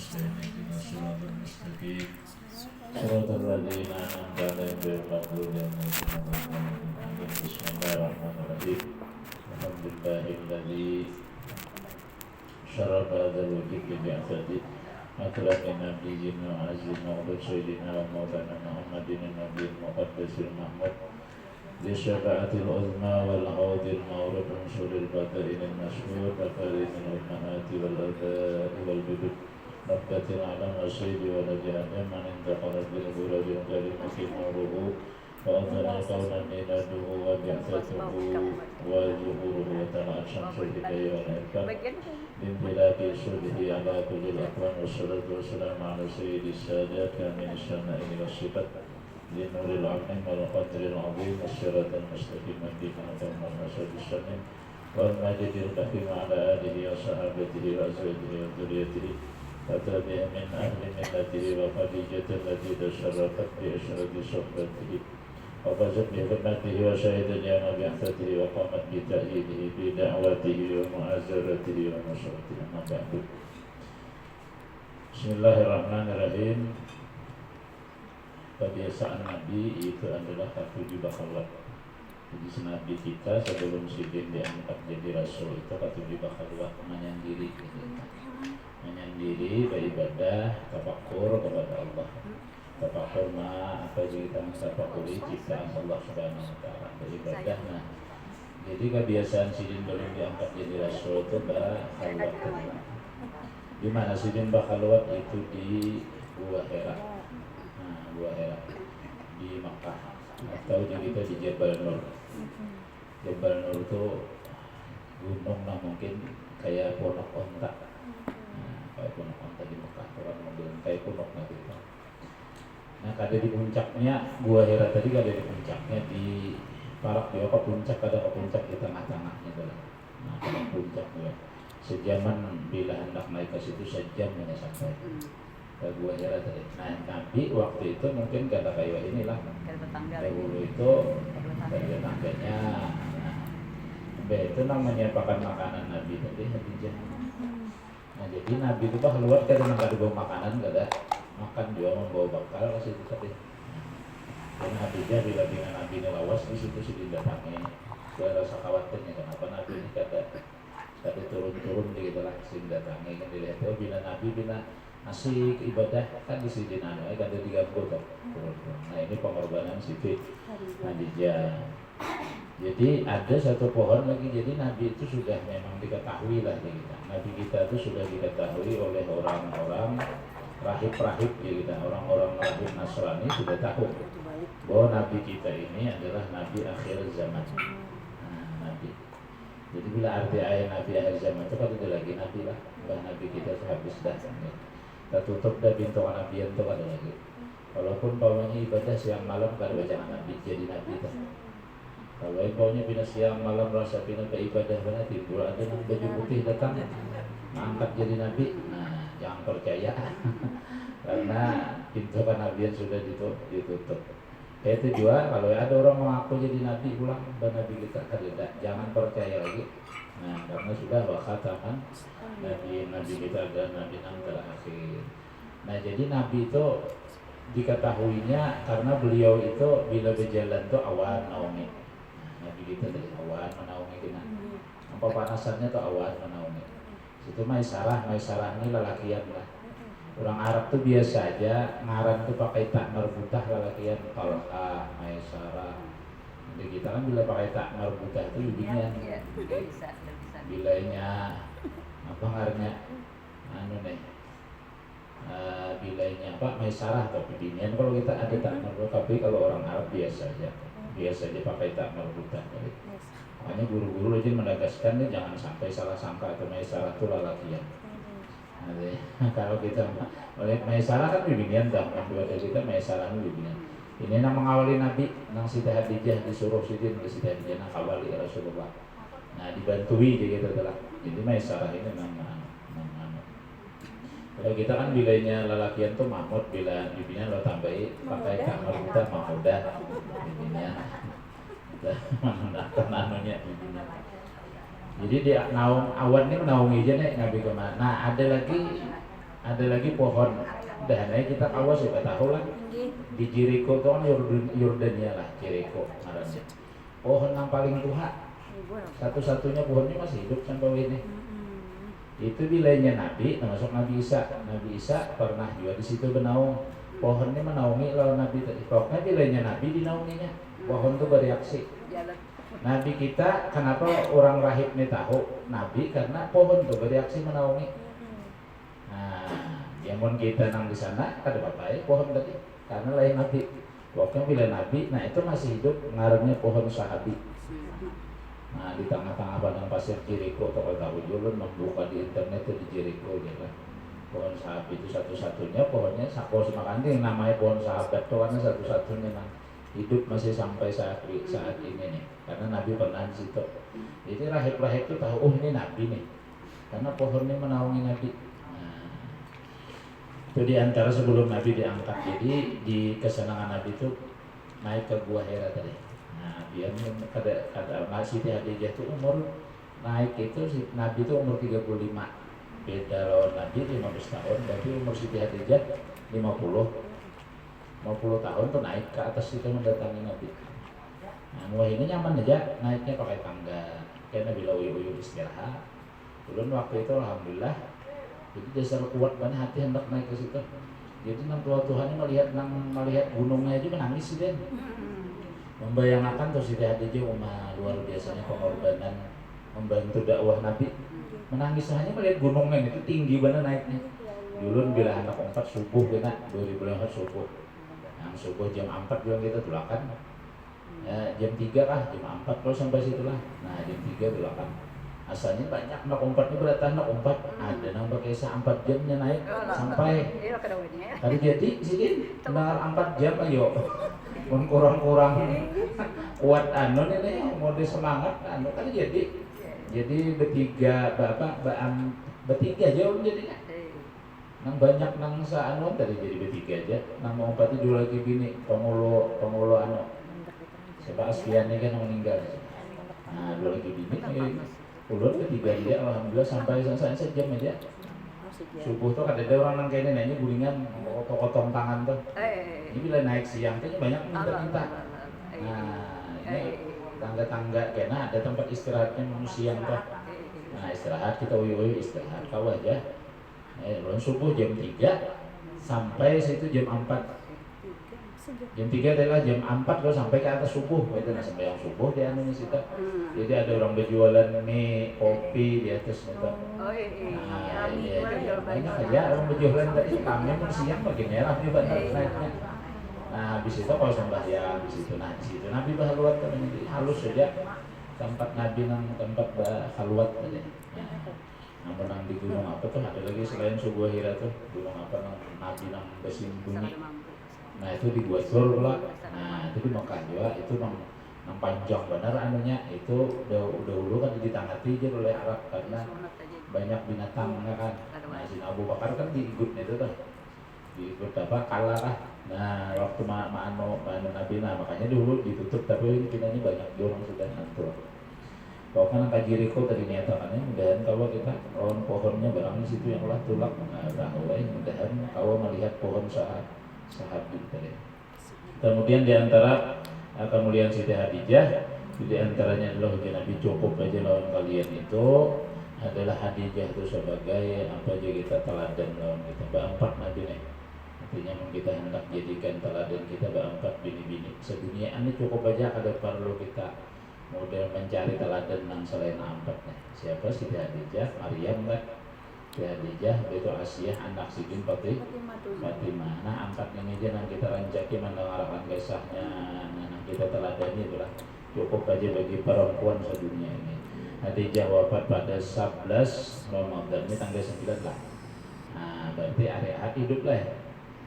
نستعين اهدنا الصراط المستقيم صراط الذين أنعمت عليهم غير المغضوب عليهم. بسم الله الرحمن الرحيم. الحمد لله الذي شرف هذا الوجود ببعثته أكرم نبينا وعزينا ورسولنا ومولانا محمد النبي المقدس المحمود للشفاعة العظمى والحوض المورد عنصر البدائل المشهور تكريم الأمهات والآباء والجدود ربة العالم والسيد ولدها من انتقلت بالغرور الكريمة نوره وأثنى كون ميلاده وبعثته وظهوره وطلعت شمس الهداية والإرفان بامتلاك صلحه على كل الأكوان والصلاة والسلام على سيد السادات كامل الشمائل والصفات لنور العظيم والقدر العظيم والصراط المستقيم دين المسجد الشميم والمجد الكريم على آله وصحابته وأزواجه وذريته وتابع من أهل ملته وخديجة التي تشرفت بإشرة صحبته وفازت بخدمته وشهد يوم بعثته وقامت بتأييده بدعوته ومؤازرته ونصرته. أما بعد. Bismillahirrahmanirrahim. Kebiasaan Nabi itu adalah katujuh bakhalwat. Jadi Nabi kita sebelum sidin diangkat jadi Rasul itu katujuh bakhalwat, menyendiri, menyendiri beribadah, tafakur kepada Allah. Tafakur apa yang kita tafakuri ciptaan Allah Subhanahu Wa Taala, beribadah. Nah, jadi kebiasaan sidin belum diangkat jadi Rasul itu bakhalwat. Di mana sidin bakhalwat itu di Gua Hira. Gua Hira di Makkah atau juga di Jabal Nur. Jabal Nur itu gunung lah mungkin kayak Ponok Onta. Kayak Ponok Onta di Makkah, orang mobil kayak Ponok nanti. Nah, ada di puncaknya Gua Hira tadi, ada di puncaknya di Parak dia ke puncak, ada ke puncak di tengah-tengahnya tuh. Nah, kalau puncak ya sejaman bila hendak naik ke situ sejam hanya sampai ke Gua Hira tadi. Nah, Nabi waktu itu mungkin gak ada kayak inilah. Dahulu itu ada tangganya. Nah, itu namanya pakan makanan Nabi tadi Khadijah. Nah, jadi Nabi itu keluar karena nggak ada bawa makanan, nggak ada makan, dia membawa bekal ke situ tadi. Dan Khadijah bila dengan Nabi ini lawas di situ sih didatangi. Dia rasa khawatirnya kenapa Nabi ini kata turun-turun gitu lah sih datangi kan dilihat oh bila Nabi bila masih ibadah kan di sini kan ada 30 kan. Nah, ini pengorbanan Siti Khadijah. Jadi ada satu pohon lagi, jadi Nabi itu sudah memang diketahui lah kita. Nabi kita itu sudah diketahui oleh orang-orang rahib-rahib kita, orang-orang rahib Nasrani sudah tahu bahwa Nabi kita ini adalah Nabi akhir zaman. Nah, Nabi. Jadi bila arti ayat Nabi akhir zaman itu kan ada lagi Nabi lah, bah Nabi kita itu habis datang ya. Kita tutup dah pintu Nabi itu ada lagi. Walaupun bawanya ibadah siang malam kan bacaan Nabi jadi Nabi itu. Kalau bawanya pindah siang malam rasa pindah ke ibadah benar timbul ada yang baju putih datang angkat jadi Nabi. Nah, jangan percaya karena pintu kenabian sudah ditutup. Itu juga kalau ada orang mengaku jadi Nabi ulang dan Nabi kita tidak, jangan percaya lagi. Nah, karena sudah wakhataman Nabi kita dan Nabi yang terakhir. Nah, jadi Nabi itu diketahuinya karena beliau itu bila berjalan itu awan naungi. Nah, Nabi kita dari awan menaungi kita. Apa panasannya tuh awan menaungi. Situ Maisarah ini lelakian lah. Orang Arab tuh biasa aja ngaran tuh pakai tak marbutah lelakian Talha, Maisarah. Jadi kita kan bila pakai tak marbutah itu lebihnya. Bilainya apa ngarannya bilainya apa Maisarah tapi binian kalau kita ada tak marbutah, tapi kalau orang Arab biasa aja pakai tak marbutah. Makanya guru-guru aja menegaskan nih jangan sampai salah sangka atau Maisarah itu lelakian. Nah, kalau kita oleh Maisarah kan bibinian dah, dua dari kita Maisarah itu bibinian. Ini yang mengawali Nabi, nang Siti Khadijah disuruh Siti Khadijah nang awali Rasulullah. Nah, dibantui dia gitu telah. Jadi Maisarah ini nama. Kalau kita kan bilainya lelakian tuh Mahmud, bila bibinian lo tambahi pakai kamar kita Mahmudah bibinian. Menggunakan anunya bibinian. Jadi dia naung awan ini naungi aja nih Nabi kemana. Nah, ada lagi Ada lagi pohon danai kita awas juga tahu lah. Di Jericho itu kan Yordania lah, Jericho ngarannya. Pohon yang paling tua, satu-satunya pohonnya masih hidup sampai ini. Itu wilayahnya Nabi, termasuk Nabi Isa. Nabi Isa pernah juga di situ bernaung. Pohonnya menaungi lawan Nabi tadi. Pokoknya wilayahnya Nabi dinaunginya. Pohon itu bereaksi. Nabi kita, kenapa orang rahib ini tahu Nabi? Karena pohon itu bereaksi menaungi. Nah, yang kita nang di sana ada bapaknya pohon tadi. Karena lain Nabi. Pokoknya bila Nabi, nah itu masih hidup ngarannya pohon sahabi. Nah di tengah-tengah padang pasir Jericho, kalau tahu juga membuka di internet itu di Jericho ya kan. Pohon sahabat itu satu-satunya pohonnya sakau semakan yang namanya pohon sahabat itu karena satu-satunya nah, hidup masih sampai saat ini nih. Karena Nabi pernah di situ. Jadi rahib-rahib itu tahu oh ini Nabi nih. Karena pohonnya menaungi Nabi. Nah, itu di antara sebelum Nabi diangkat. Jadi di kesenangan Nabi itu naik ke Gua Hira tadi. Nah, dia kada Siti Hadijah itu umur naik itu Nabi itu umur 35. Beda lawan Nabi 15 tahun, berarti umur Siti Hadijah 50 tahun tuh naik ke atas itu mendatangi Nabi. Nah, wah ini nyaman aja naiknya pakai tangga. Karena bila uyu-uyu istirahat. Ulun waktu itu alhamdulillah jadi dasar kuat banget hati hendak naik ke situ. Jadi nang Tuhan melihat gunungnya aja menangis sih Den. Membayangkan tuh Siti Hadijah luar biasanya pengorbanan membantu dakwah Nabi. Menangis hanya melihat gunungnya itu tinggi banget naiknya. Dulu bila anak 4 subuh kena 2004 subuh. Yang subuh jam 4 bilang kita tulakan. Ya, jam 3 kah, jam 4 kalau sampai situlah. Nah, jam 3 tulakan. Asalnya banyak anak 4 ini berarti anak 4 ada nang pakai 4 jamnya naik sampai tadi jadi sini dengar 4 jam ayo. Pun kurang-kurang kuat ini mode semangat kan jadi bertiga aja jadinya nang banyak nang tadi jadi bertiga aja nang mau 4 dulu lagi gini pengulo sebab asliannya kan meninggal. Nah dulu lagi bini ulun ketiga dia alhamdulillah sampai sejam aja. Subuh tuh ada orang nang kene nanya gulingan potong tangan tuh. Ini bila naik siang tuh banyak minta. Nah, ini tangga-tangga kena ada tempat istirahatnya siang tuh. Nah, istirahat kita uyu istirahat kau aja. Belum subuh jam 3 sampai situ jam 4. Jam 3 adalah jam 4 kalau sampai ke atas subuh. Itu nah sampai yang subuh dia anu situ. Jadi ada orang berjualan mie, kopi di atas itu. Nah, iya. Banyak aja orang berjualan tadi kami pun siang pagi merah juga naiknya. Nah, habis itu kalau sembahyang di situ. Nah, di situ Nabi berhaluat kan halus saja. Tempat Nabi nang tempat berhaluat aja. Nah, nang di gunung apa tuh ada lagi selain Gua Hira tuh gunung apa nang Nabi nang bersimbunyi. Nah itu di Gua Sur pula. Nah itu di Mekah juga itu nang panjang benar anunya itu dahulu kan ditangati aja oleh Arab karena banyak binatang kan. Nah si Abu Bakar kan diikut itu tuh diikut apa kalah lah. Nah waktu ma'anu Nabi nah makanya dulu ditutup tapi pinanya banyak orang sudah nantur. Kalau kan angka Jericho tadi niatakannya mudahan kalau kita lawan pohonnya barangnya situ yang ulah tulak mudahan kalau melihat pohon sahabat tadi. Kemudian diantara kemuliaan Siti Hadijah, diantaranya adalah Nabi cukup aja lawan kalian itu adalah Hadijah itu sebagai apa aja kita teladan lawan kita berempat Nabi nih. Artinya kita hendak jadikan teladan kita berempat bini-bini sedunia ini cukup aja ada perlu kita model mencari teladan yang selain empat nih. Siapa Siti Hadijah, Maryam kan? Siti Hadijah itu Asyah anak Sidin Fatimah. Nah angkat ini aja yang kita rancaki mendengarkan kisahnya. Nah kita teladani itulah cukup aja bagi perempuan sedunia ini. Hadijah wafat pada 11 Ramadan ini tanggal 9 lah. Nah berarti hari Ahad hidup lah ya.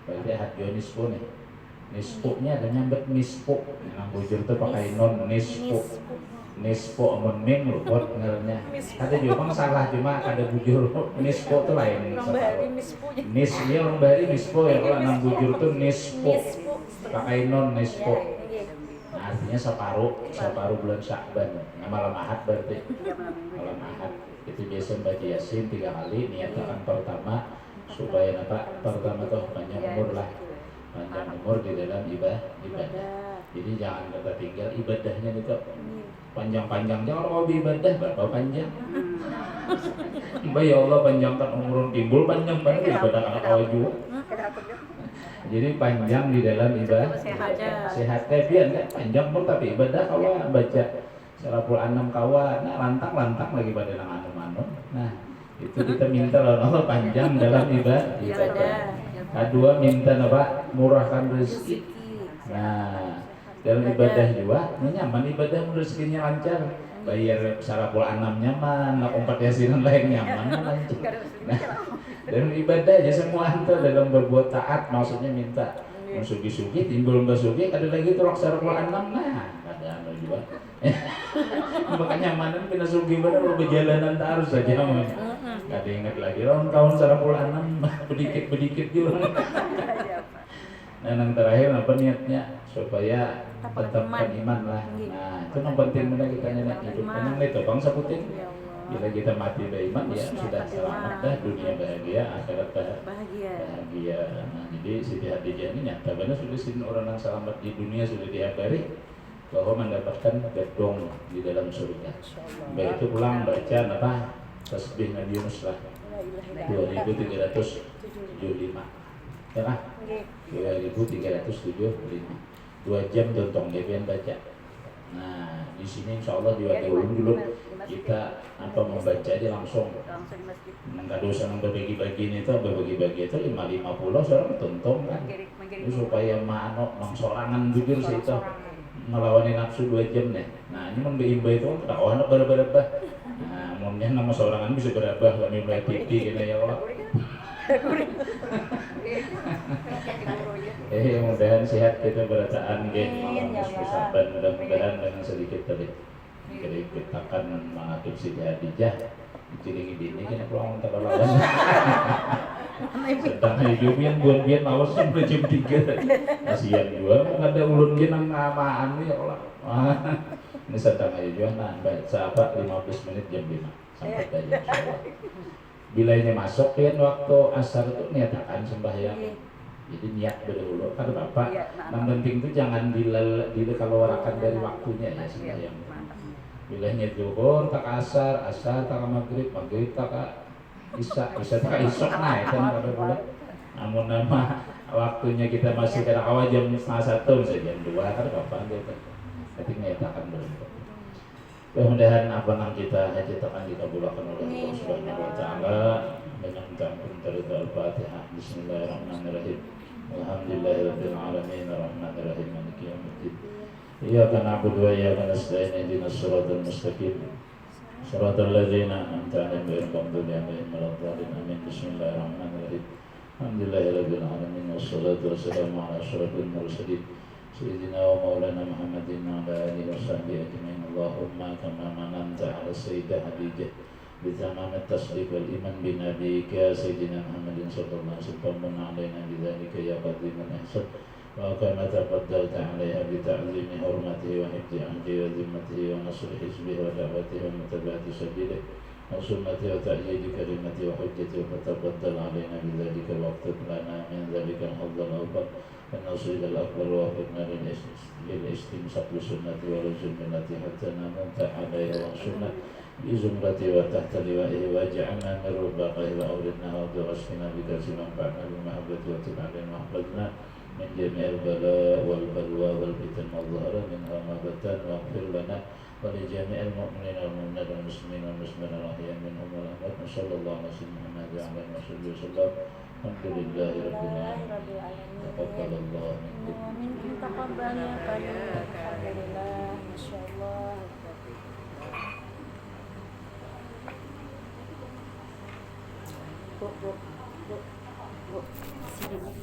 Berarti Ahad Nisfu nih. Nisfunya ada nyambet nisfu. Yang bujur tuh pakai non nisfu. Nisfu mening loh buat ngernya. Ada juga salah cuma ada bujur nisfu tuh lain. Nisnya orang Bali nisfu ya kalau nang bujur tuh nisfu. Pakai non nisfu. Nah, artinya separuh bulan Sya'ban. Nah, malam Ahad berarti. Malam Ahad itu biasa baca Yasin 3 kali niatakan pertama supaya apa? Pertama tuh panjang umur lah, panjang umur di dalam ibadah. Jadi jangan kita tinggal ibadahnya itu panjang-panjang, jangan mau ibadah berapa panjang. Mbak ya Allah panjangkan umur timbul panjang banget ibadah anak awal juga. Jadi panjang di dalam ibadah, sehat kebian kan panjang pun tapi ibadah kawa baca Surah An-Nam kawa, nah lantang lagi pada nang anu. Nah itu kita minta Allah panjang dalam ibadah. Kedua minta apa? Murahkan rezeki. Nah dalam ibadah juga nyaman ibadah rezekinya lancar. Bayar Surah An-Nam nyaman, nak yasinan lain nyaman lancar. Nah, dalam ibadah aja semua itu dalam berbuat taat maksudnya minta sugi-sugi timbul sugi ada lagi tuh Surah An-Nam nah ada anu juga. Makanya mana kena sugi benar lo perjalanan harus saja namanya. Ada ingat lagi kawan Surah An-Nam sedikit juga. Nah yang terakhir apa niatnya supaya tetapkan iman lah. Nah itu yang penting mana kita nyanyi hidup. Memang itu bangsa putih. Bila kita mati beriman ya sudah selamat dah, dunia bahagia, akhirat bahagia. Nah jadi Siti Hadijah ini nyata benar sudah sini orang yang selamat di dunia sudah dihakari bahwa mendapatkan gedung di dalam surga. Baik itu pulang baca apa tasbih Nabi Yunus lah 2375 ya kan? 2375 2 jam tontong Devian baca. Nah di sini insya Allah di Wadi Ulum dulu kita apa membaca aja langsung nggak dosa berbagi-bagi itu 550 seorang tontong kan itu supaya manok nang sorangan jujur sih itu melawan nafsu 2 jam nih. Nah ini membimba itu tak anak berubah. Nah mungkin nama sorangan bisa berubah kami mulai pipi gini ya Allah. Mudah-mudahan sehat kita berataan malam saban mudah-mudahan dengan sedikit tadi kita mengatur Siti Hadijah cilingi dini kena pulang terlalu sedang hidupnya buat mawas sampai jam 3 kasihan juga ada ulun gini ngamaan ya Allah. Ini sedang aja juga nah baca apa 15 menit jam 5 sampai aja insyaallah. Bila ini masuk kan waktu asar itu niatakan sembahyang. Jadi niat dulu kan Bapak. Yang penting itu jangan dikeluarkan dari waktunya ya sembahyang. Bila ini zuhur tak asar tak maghrib tak isya tak isya nah itu ada boleh. Namun nama waktunya kita masih kena awal jam 1:30 saja jam 2 kan Bapak gitu. Jadi niatakan dulu. Mudah-mudahan apa yang kita hajatkan dikabulkan oleh Allah Subhanahu wa taala dengan tampun dari Al-Fatihah. Bismillahirrahmanirrahim. Alhamdulillahirabbil alamin arrahmanir rahim maliki yaumiddin. Iyyaka na'budu wa iyyaka nasta'in ihdinas siratal mustaqim. Shiratal ladzina an'amta 'alaihim ghairil maghdubi 'alaihim waladdallin. Amin. Bismillahirrahmanirrahim. Alhamdulillahirabbil alamin wassalatu wassalamu ala asyrafil mursalin. Sayyidina wa maulana Muhammadin wa ala alihi wa sahbihi ajma'in. Allahumma kama mananta ala Sayyidah Hadijah bitamam at-tasdiq wal iman bi nabiyyika Sayyidina Muhammadin sallallahu alaihi wasallam alaina bidzalika ya qadiman ihsan wa kama taqaddalta alaiha bi ta'zimi hurmatihi wa hifdhi ahdi wa zimmatihi wa nasri hizbihi wa da'watihi wa mutaba'ati sabilihi wa sunnati wa ta'yidi kalimati wa hujjati wa taqaddal alaina bidzalika wa aqtib lana min dzalika al-hadzal awqat النصر الأكبر ووفقنا للاستمساك بسنة ولزوم ملته حتى نموت عليه وانصرنا بزمرته وتحت لوائه واجعلنا من رفقائه وأولدنا وبغشنا بكرس منفعنا بمحبته وتب علينا واحفظنا من جميع البلاء والبلوى والفتن ما ظهر منها ما بطن واغفر لنا ولجميع المؤمنين والمؤمنات والمسلمين والمسلمات الأحياء منهم والأموات وصلى الله على سيدنا محمد وعلى آله وصحبه وسلم. Alhamdulillah rabbil alamin. Taqabbalallah minkum. Taqabbal ya karim. Alhamdulillah, masyaallah. Bu. Sini.